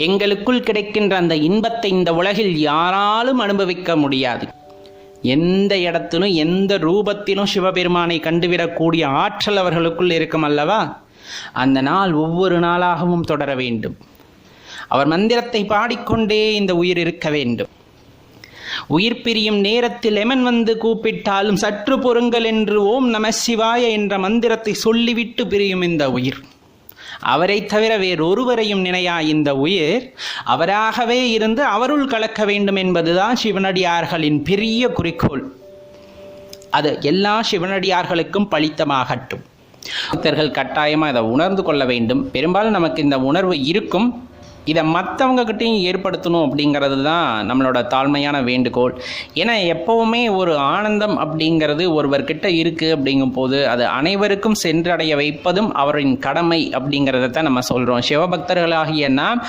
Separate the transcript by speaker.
Speaker 1: எங்களுக்குள் கிடைக்கின்ற அந்த இன்பத்தை இந்த உலகில் யாராலும் அனுபவிக்க முடியாது. எந்த இடத்திலும் எந்த ரூபத்திலும் சிவபெருமானை கண்டுவிடக்கூடிய ஆற்றல் அவர்களுக்குள் இருக்கும் அல்லவா? அந்த நாள் ஒவ்வொரு நாளாகவும் தொடர வேண்டும். அவர் மந்திரத்தை பாடிக்கொண்டே இந்த உயிர் இருக்க வேண்டும். உயிர் பிரியும் நேரத்தில் எமன் வந்து கூப்பிட்டாலும் சற்று பொறுங்கள் என்று ஓம் நம சிவாய என்ற மந்திரத்தை சொல்லிவிட்டு பிரியும் இந்த உயிர். அவரை தவிர வேறொருவரையும் நினையா இந்த உயிர் அவராகவே இருந்து அவருள் கலக்க வேண்டும் என்பதுதான் சிவனடியார்களின் பெரிய குறிக்கோள். அது எல்லா சிவனடியார்களுக்கும் பலித்தமாகட்டும். பக்தர்கள் கட்டாயமாக இதை உணர்ந்து கொள்ள வேண்டும். பெரும்பாலும் நமக்கு இந்த உணர்வு இருக்கும், இதை மற்றவங்ககிட்டையும் ஏற்படுத்தணும் அப்படிங்கிறது தான் நம்மளோட தாழ்மையான வேண்டுகோள். ஏன்னா எப்போவுமே ஒரு ஆனந்தம் அப்படிங்கிறது ஒருவர்கிட்ட இருக்குது அப்படிங்கும் போது அது அனைவருக்கும் சென்றடைய வைப்பதும் அவரின் கடமை அப்படிங்கிறத தான் நம்ம சொல்கிறோம். சிவபக்தர்களாகிய நாம்